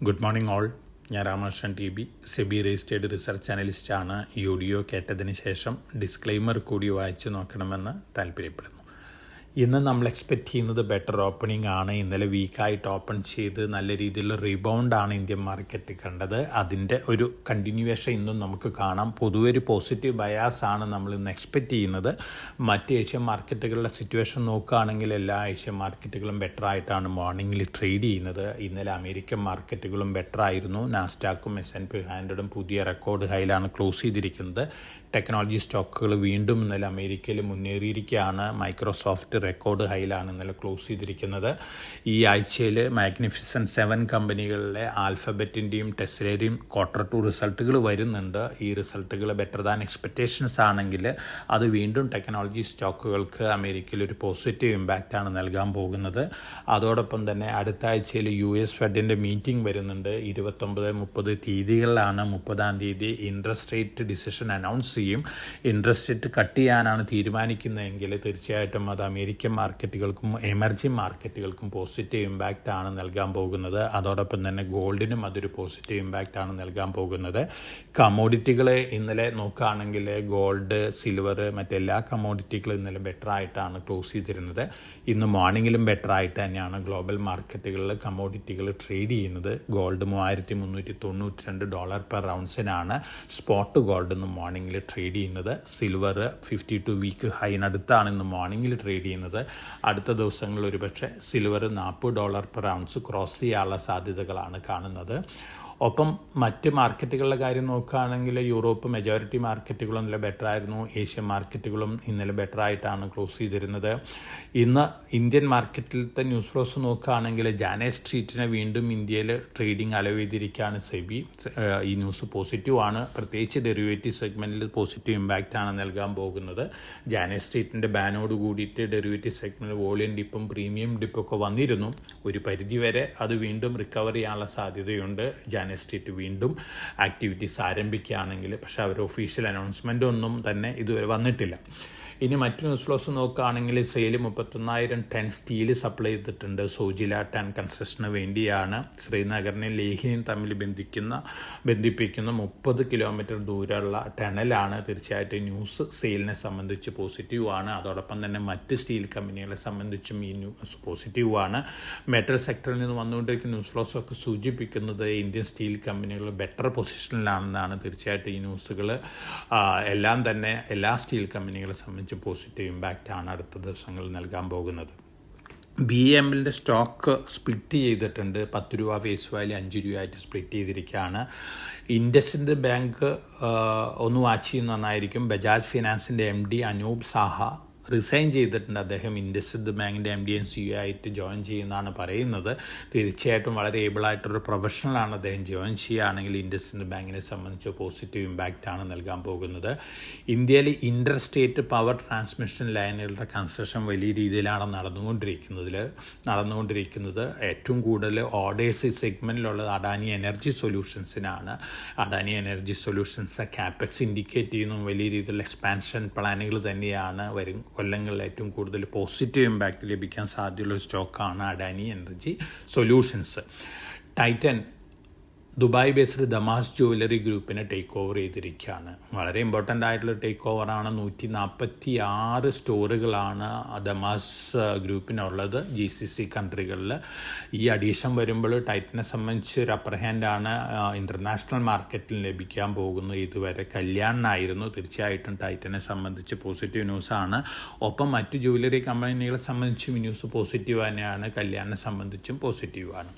Good morning all. ഞാൻ Ramakrishnan T B, SEBI registered research അനലിസ്റ്റാണ്. ഈ ഓഡിയോ കേട്ടതിന് ശേഷം ഡിസ്ക്ലെയിമർ കൂടി വായിച്ചു നോക്കണമെന്ന് താല്പര്യപ്പെടുന്നു. ഇന്ന് നമ്മൾ എക്സ്പെക്റ്റ് ചെയ്യുന്നത് ബെറ്റർ ഓപ്പണിംഗ് ആണ്. ഇന്നലെ വീക്കായിട്ട് ഓപ്പൺ ചെയ്ത് നല്ല രീതിയിലുള്ള റീബൗണ്ടാണ് ഇന്ത്യൻ മാർക്കറ്റ് കണ്ടത്. അതിൻ്റെ ഒരു കണ്ടിന്യൂവേഷൻ ഇന്നും നമുക്ക് കാണാം. പൊതുവെ ഒരു പോസിറ്റീവ് ബയാസ് ആണ് നമ്മൾ ഇന്ന് എക്സ്പെക്റ്റ് ചെയ്യുന്നത്. മറ്റ് ഏഷ്യൻ മാർക്കറ്റുകളുടെ സിറ്റുവേഷൻ നോക്കുകയാണെങ്കിൽ എല്ലാ ഏഷ്യൻ മാർക്കറ്റുകളും ബെറ്റർ ആയിട്ടാണ് മോർണിംഗിൽ ട്രേഡ് ചെയ്യുന്നത്. ഇന്നലെ അമേരിക്കൻ മാർക്കറ്റുകളും ബെറ്റർ ആയിരുന്നു. നാസ്ഡാക്കും S&P 500 പുതിയ റെക്കോർഡ് ഹൈയിലാണ് ക്ലോസ് ചെയ്തിരിക്കുന്നത്. ടെക്നോളജി സ്റ്റോക്കുകൾ വീണ്ടും ഇന്നലെ അമേരിക്കയിൽ മുന്നേറിയിരിക്കുകയാണ്. മൈക്രോസോഫ്റ്റ് റെക്കോർഡ് ഹൈയിലാണ് ഇന്നലെ ക്ലോസ് ചെയ്തിരിക്കുന്നത്. ഈ ആഴ്ചയിൽ മാഗ്നിഫിസൻറ്റ് 7 കമ്പനികളിലെ ആൽഫബറ്റിൻ്റെയും ടെസ്ലയുടെയും Q2 റിസൾട്ടുകൾ വരുന്നുണ്ട്. ഈ റിസൾട്ടുകൾ ബെറ്റർ ദാൻ എക്സ്പെക്റ്റേഷൻസ് ആണെങ്കിൽ അത് വീണ്ടും ടെക്നോളജി സ്റ്റോക്കുകൾക്ക് അമേരിക്കയിൽ ഒരു പോസിറ്റീവ് ഇമ്പാക്റ്റാണ് നൽകാൻ പോകുന്നത്. അതോടൊപ്പം തന്നെ അടുത്ത ആഴ്ചയിൽ US ഫെഡിൻ്റെ മീറ്റിംഗ് വരുന്നുണ്ട്. 29-30 തീയതികളിലാണ്. 30-ാം തീയതി ഇൻട്രസ്റ്റ് റേറ്റ് ഡിസിഷൻ അനൗൺസ് ചെയ്യും. ഇൻട്രസ്റ്റ് റേറ്റ് കട്ട് ചെയ്യാനാണ് തീരുമാനിക്കുന്നതെങ്കിൽ തീർച്ചയായിട്ടും അത് അമേരിക്കൻ മാർക്കറ്റുകൾക്കും എമർജിംഗ് മാർക്കറ്റുകൾക്കും പോസിറ്റീവ് ഇമ്പാക്റ്റ് ആണ് നൽകാൻ പോകുന്നത്. അതോടൊപ്പം തന്നെ ഗോൾഡിനും അതൊരു പോസിറ്റീവ് ഇമ്പാക്റ്റ് ആണ് നൽകാൻ പോകുന്നത്. കമോഡിറ്റികളെ ഇന്നലെ നോക്കുകയാണെങ്കിൽ ഗോൾഡ്, സിൽവർ, മറ്റെല്ലാ കമോഡിറ്റികളും ഇന്നലെ ബെറ്റർ ആയിട്ടാണ് ക്ലോസ് ചെയ്തിരുന്നത്. ഇന്ന് മോർണിംഗിലും ബെറ്റർ ആയിട്ട് തന്നെയാണ് ഗ്ലോബൽ മാർക്കറ്റുകളിൽ കമോഡിറ്റികൾ ട്രേഡ് ചെയ്യുന്നത്. ഗോൾഡ് $3,392 പെർ ഔൺസിനാണ് സ്പോട്ട് ഗോൾഡ് ഇന്ന് മോർണിംഗിൽ ട്രേഡ് ചെയ്യുന്നത്. സിൽവർ 52 വീക്ക് ഹൈനടുത്താണ് ഇന്ന് മോർണിംഗിൽ ട്രേഡ് ചെയ്യുന്നത്. അടുത്ത ദിവസങ്ങളിൽ ഒരുപക്ഷെ സിൽവർ $40 പെർ ഔൺസ് ക്രോസ് ചെയ്യാനുള്ള സാധ്യതകളാണ് കാണുന്നത്. ഒപ്പം മറ്റ് മാർക്കറ്റുകളുടെ കാര്യം നോക്കുകയാണെങ്കിൽ യൂറോപ്പ് മെജോറിറ്റി മാർക്കറ്റുകളും ഇന്നലെ ബെറ്റർ ആയിരുന്നു. ഏഷ്യൻ മാർക്കറ്റുകളും ഇന്നലെ ബെറ്റർ ആയിട്ടാണ് ക്ലോസ് ചെയ്തിരുന്നത്. ഇന്ന് ഇന്ത്യൻ മാർക്കറ്റിലത്തെ ന്യൂസ് ഫ്ലോസ് നോക്കുകയാണെങ്കിൽ ജാനെ സ്ട്രീറ്റിനെ വീണ്ടും ഇന്ത്യയിൽ ട്രേഡിംഗ് അലോ ചെയ്തിരിക്കുകയാണ് സെബി. ഈ ന്യൂസ് പോസിറ്റീവ് ആണ്. പ്രത്യേകിച്ച് ഡെറിവേറ്റീവ് സെഗ്മെൻറ്റിൽ പോസിറ്റീവ് ഇമ്പാക്റ്റ് ആണ് നൽകാൻ പോകുന്നത്. ജാനെ സ്ട്രീറ്റിൻ്റെ ബാനോട് കൂടിയിട്ട് ഡെറിവേറ്റീവ് സെഗ്മെൻറ്റിൽ വോളിയം ഡിപ്പും പ്രീമിയം ഡിപ്പൊക്കെ വന്നിരുന്നു. ഒരു പരിധിവരെ അത് വീണ്ടും റിക്കവർ ചെയ്യാനുള്ള സാധ്യതയുണ്ട്. ജാനെ സ്ട്രീറ്റ് വീണ്ടും ആക്ടിവിറ്റീസ് ആരംഭിക്കുകയാണെങ്കിൽ. പക്ഷേ അവർ ഒഫീഷ്യൽ അനൗൺസ്മെൻ്റ് ഒന്നും തന്നെ ഇതുവരെ വന്നിട്ടില്ല. ഇനി മറ്റു ന്യൂസ് ഫ്ലോസ് നോക്കുകയാണെങ്കിൽ സെയിൽ 31,000 ടൺ സ്റ്റീൽ സപ്ലൈ ചെയ്തിട്ടുണ്ട്. സോജിലാറ്റ് ആൻഡ് കൺസ്ട്രക്ഷന് വേണ്ടിയാണ്. ശ്രീനഗറിനെയും ലേഹിനെയും തമ്മിൽ ബന്ധിപ്പിക്കുന്ന 30 കിലോമീറ്റർ ദൂരമുള്ള ടണലാണ്. തീർച്ചയായിട്ടും ന്യൂസ് സെയിലിനെ സംബന്ധിച്ച് പോസിറ്റീവാണ്. അതോടൊപ്പം തന്നെ മറ്റ് സ്റ്റീൽ കമ്പനികളെ സംബന്ധിച്ചും ഈ ന്യൂസ് പോസിറ്റീവാണ്. മെറ്റൽ സെക്ടറിൽ നിന്ന് വന്നുകൊണ്ടിരിക്കുന്ന ന്യൂസ് ഫ്ലോസ് ഒക്കെ സൂചിപ്പിക്കുന്നത് ഇന്ത്യൻ സ്റ്റീൽ കമ്പനികൾ ബെറ്റർ പൊസിഷനിലാണെന്നാണ്. തീർച്ചയായിട്ടും ഈ ന്യൂസുകൾ എല്ലാം തന്നെ എല്ലാ സ്റ്റീൽ കമ്പനികളെ സംബന്ധിച്ച് പോസിറ്റീവ് ഇമ്പാക്റ്റ് ആണ് അടുത്ത ദിവസങ്ങളിൽ നൽകാൻ പോകുന്നത്. BMLൻ്റെ സ്റ്റോക്ക് സ്പ്ലിറ്റ് ചെയ്തിട്ടുണ്ട്. 10 രൂപ ഫേസ് വാല്യൂ 5 രൂപയായിട്ട് സ്പ്ലിറ്റ് ചെയ്തിരിക്കുകയാണ്. ഇൻഡസിൻ്റെ ബാങ്ക് ഒന്ന് വാച്ച് ചെയ്യുന്ന നന്നായിരിക്കും. ബജാജ് ഫിനാൻസിൻ്റെ MD അനൂപ് സാഹ റിസൈൻ ചെയ്തിട്ടുണ്ട്. അദ്ദേഹം ഇൻഡസ്ഇൻഡ് ബാങ്കിൻ്റെ MD and CEO ആയിട്ട് ജോയിൻ ചെയ്യുന്നതാണ് പറയുന്നത്. തീർച്ചയായിട്ടും വളരെ ഏബിളായിട്ടൊരു പ്രൊഫഷണലാണ് അദ്ദേഹം. ജോയിൻ ചെയ്യുകയാണെങ്കിൽ ഇൻഡസ്ഇൻഡ് ബാങ്കിനെ സംബന്ധിച്ച് പോസിറ്റീവ് ഇമ്പാക്റ്റാണ് നൽകാൻ പോകുന്നത്. ഇന്ത്യയിൽ ഇൻ്റർ സ്റ്റേറ്റ് പവർ ട്രാൻസ്മിഷൻ ലൈനുകളുടെ കൺസ്ട്രക്ഷൻ വലിയ രീതിയിലാണ് നടന്നുകൊണ്ടിരിക്കുന്നത്. ഏറ്റവും കൂടുതൽ ഓർഡേഴ്സ് ഈ സെഗ്മെൻറ്റിലുള്ളത് അഡാനി എനർജി സൊല്യൂഷൻസിനാണ്. Adani energy solutions CAPEX indicate ചെയ്യുന്ന വലിയ രീതിയിലുള്ള എക്സ്പാൻഷൻ പ്ലാനുകൾ തന്നെയാണ്. വരും കൊല്ലങ്ങളിൽ ഏറ്റവും കൂടുതൽ പോസിറ്റീവ് ഇമ്പാക്റ്റ് ലഭിക്കാൻ സാധ്യതയുള്ള സ്റ്റോക്കാണ് Adani energy solutions. Titan Dubai based ദമാസ് jewellery ഗ്രൂപ്പിനെ ടേക്ക് ഓവർ ചെയ്തിരിക്കുകയാണ്. വളരെ ഇമ്പോർട്ടൻ്റ് ആയിട്ടുള്ള ടേക്ക് ഓവറാണ്. 146 സ്റ്റോറുകളാണ് ദമാസ് ഗ്രൂപ്പിനുള്ളത് GCC കൺട്രികളിൽ. ഈ അഡീഷൻ വരുമ്പോൾ ടൈറ്റനെ സംബന്ധിച്ച് ഒരു അപ്പർ ഹാൻഡാണ് ഇൻ്റർനാഷണൽ മാർക്കറ്റിൽ ലഭിക്കാൻ പോകുന്നത്. ഇതുവരെ കല്യാണിനായിരുന്നു. തീർച്ചയായിട്ടും ടൈറ്റനെ സംബന്ധിച്ച് പോസിറ്റീവ് ന്യൂസാണ്. ഒപ്പം മറ്റ് ജ്വല്ലറി കമ്പനികളെ സംബന്ധിച്ചും ഈ ന്യൂസ് പോസിറ്റീവ് തന്നെയാണ്. കല്യാണിനെ സംബന്ധിച്ചും പോസിറ്റീവാണ്.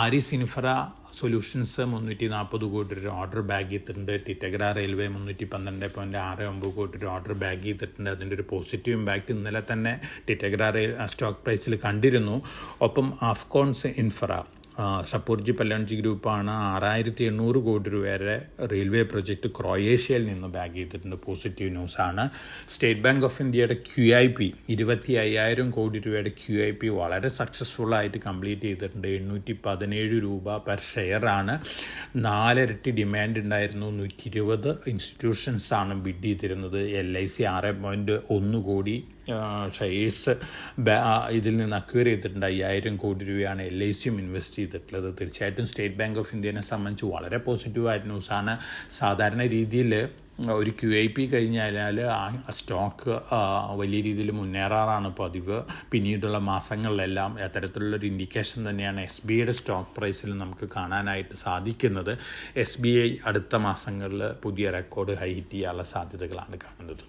ആരിസ് ഇൻഫ്ര സൊല്യൂഷൻസ് 340 കോടി രൂപ ഓർഡർ ബാഗ് ചെയ്തിട്ടുണ്ട്. ടിറ്റഗ്ര റെയിൽവേ 312.69 കോടി രൂപ ഓർഡർ ബാഗ് ചെയ്തിട്ടുണ്ട്. അതിൻ്റെ ഒരു പോസിറ്റീവ് ഇമ്പാക്റ്റ് ഇന്നലെ തന്നെ ടിറ്റഗ്ര സ്റ്റോക്ക് പ്രൈസിൽ കണ്ടിരുന്നു. ഒപ്പം ആഫ്കോൺസ് ഇൻഫ്ര ഷപ്പൂർജി പല്ലാൻജി ഗ്രൂപ്പാണ് 6,800 കോടി രൂപയുടെ റെയിൽവേ പ്രൊജക്റ്റ് ക്രൊയേഷ്യയിൽ നിന്ന് ബാഗ് ചെയ്തിട്ടുണ്ട്. പോസിറ്റീവ് ന്യൂസാണ്. സ്റ്റേറ്റ് ബാങ്ക് ഓഫ് ഇന്ത്യയുടെ QIP 25,000 കോടി രൂപയുടെ QIP വളരെ സക്സസ്ഫുള്ളായിട്ട് കംപ്ലീറ്റ് ചെയ്തിട്ടുണ്ട്. 817 രൂപ പെർ ഷെയറാണ്. 4 ഇരട്ടി ഡിമാൻഡ് ഉണ്ടായിരുന്നു. 120 ഇൻസ്റ്റിറ്റ്യൂഷൻസാണ് ബിഡ് ചെയ്തിരുന്നത്. LIC 6.1 കോടി ഷെയർസ് ഇതിൽ നിന്ന് അക്വയർ ചെയ്തിട്ടുണ്ട്. 5000 കോടി രൂപയാണ് LICയും ഇൻവെസ്റ്റ് ചെയ്തിട്ടുള്ളത്. തീർച്ചയായിട്ടും സ്റ്റേറ്റ് ബാങ്ക് ഓഫ് ഇന്ത്യനെ സംബന്ധിച്ച് വളരെ പോസിറ്റീവായിട്ട് ന്യൂസാണ്. സാധാരണ രീതിയിൽ ഒരു QIP കഴിഞ്ഞാൽ ആ സ്റ്റോക്ക് വലിയ രീതിയിൽ മുന്നേറാറാണ് പതിവ്. പിന്നീടുള്ള മാസങ്ങളിലെല്ലാം അത്തരത്തിലുള്ളൊരു ഇൻഡിക്കേഷൻ തന്നെയാണ് SBIയുടെ സ്റ്റോക്ക് പ്രൈസിൽ നമുക്ക് കാണാനായിട്ട് സാധിക്കുന്നത്. SBI അടുത്ത മാസങ്ങളിൽ പുതിയ റെക്കോർഡ് ഹൈ ഹിറ്റ് ചെയ്യാനുള്ള സാധ്യതകളാണ് കാണുന്നത്.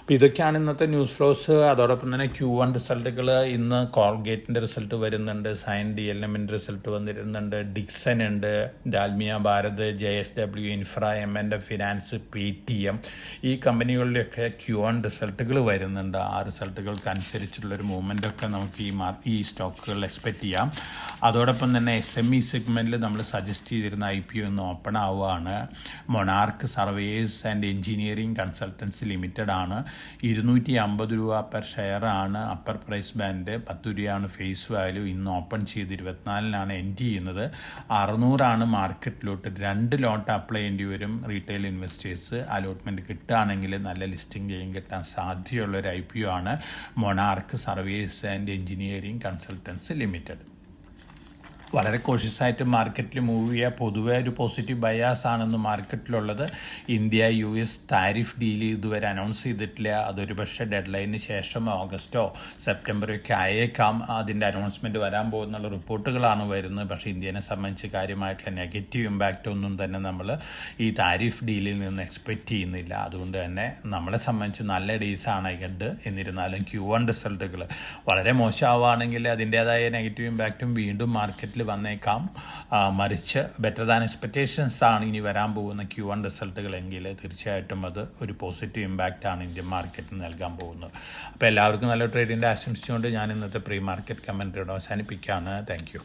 അപ്പോൾ ഇതൊക്കെയാണ് ഇന്നത്തെ ന്യൂസ് ഫ്ലോസ്. അതോടൊപ്പം തന്നെ Q1 റിസൾട്ടുകൾ ഇന്ന് കോൾഗേറ്റിൻ്റെ റിസൾട്ട് വരുന്നുണ്ട്, സൈൻ DLMൻ്റെ റിസൾട്ട് വന്നിരുന്നുണ്ട്, ഡിക്സൺ ഉണ്ട്, Dalmia Bharat, JSW Infra, M&M Finance, PTM ഈ കമ്പനികളിലൊക്കെ Q1 റിസൾട്ടുകൾ വരുന്നുണ്ട്. ആ റിസൾട്ടുകൾക്ക് അനുസരിച്ചുള്ളൊരു മൂവ്മെൻറ്റൊക്കെ നമുക്ക് ഈ സ്റ്റോക്കുകളിൽ എക്സ്പെക്റ്റ് ചെയ്യാം. അതോടൊപ്പം തന്നെ SME സെഗ്മെൻറ്റിൽ നമ്മൾ സജസ്റ്റ് ചെയ്തിരുന്ന IPO ഇന്ന് ഓപ്പൺ ആവുകയാണ്. Monarch surveyor's and engineering consultancy limited ആണ്. 250 രൂപ പെർ ഷെയറാണ് അപ്പർ പ്രൈസ് ബാൻഡ്, 10 രൂപയാണ് ഫേസ് വാല്യൂ. ഇന്ന് ഓപ്പൺ ചെയ്ത് 24-നാണ് എൻഡ് ചെയ്യുന്നത്. 600 മാർക്കറ്റിലോട്ട് 2 ലോട്ട് അപ്ലൈ ചെയ്യേണ്ടി വരും റീറ്റെയിൽ ഇൻവെസ്റ്റേഴ്സ്. അലോട്ട്മെൻറ്റ് കിട്ടുകയാണെങ്കിൽ നല്ല ലിസ്റ്റിംഗ് ചെയ്യും കിട്ടാൻ സാധ്യതയുള്ളൊരു IPO ആണ് monarch surveyor's and engineering consultancy limited. വളരെ കോഷ്യസായിട്ട് മാർക്കറ്റിൽ മൂവ് ചെയ്യുക. പൊതുവെ ഒരു പോസിറ്റീവ് ബയാസ് ആണെന്ന് മാർക്കറ്റിലുള്ളത്. ഇന്ത്യ-US താരിഫ് ഡീൽ ഇതുവരെ അനൗൺസ് ചെയ്തിട്ടില്ല. അതൊരു പക്ഷേ ഡെഡ് ലൈനിന് ശേഷം ഓഗസ്റ്റോ സെപ്റ്റംബറോ ഒക്കെ ആയേക്കാം അതിൻ്റെ അനൗൺസ്മെൻറ്റ് വരാൻ പോകുന്നുള്ള റിപ്പോർട്ടുകളാണ് വരുന്നത്. പക്ഷേ ഇന്ത്യനെ സംബന്ധിച്ച് കാര്യമായിട്ടുള്ള നെഗറ്റീവ് ഇമ്പാക്റ്റ് ഒന്നും തന്നെ നമ്മൾ ഈ താരിഫ് ഡീലിൽ നിന്ന് എക്സ്പെക്റ്റ് ചെയ്യുന്നില്ല. അതുകൊണ്ട് തന്നെ നമ്മളെ സംബന്ധിച്ച് നല്ല ഡേയ്സാണ് ഹെഡ്. എന്നിരുന്നാലും Q1 റിസൾട്ടുകൾ വളരെ മോശമാവുകയാണെങ്കിൽ അതിൻ്റേതായ നെഗറ്റീവ് ഇമ്പാക്റ്റും വീണ്ടും മാർക്കറ്റിൽ വന്നേക്കാം. മറിച്ച് ബെറ്റർ ദാൻ എക്സ്പെക്റ്റേഷൻസ് ആണ് ഇനി വരാൻ പോകുന്ന Q1 റിസൾട്ടുകളെങ്കിൽ തീർച്ചയായിട്ടും അത് ഒരു പോസിറ്റീവ് ഇമ്പാക്റ്റ് ആണ് ഇന്ത്യൻ മാർക്കറ്റിന് നൽകാൻ പോകുന്നത്. അപ്പോൾ എല്ലാവർക്കും നല്ല ട്രേഡിൻ്റെ ആശംസിച്ചുകൊണ്ട് ഞാൻ ഇന്നത്തെ പ്രീ മാർക്കറ്റ് കമൻറ്ററിയോട് അവസാനിപ്പിക്കുകയാണ്. Thank you.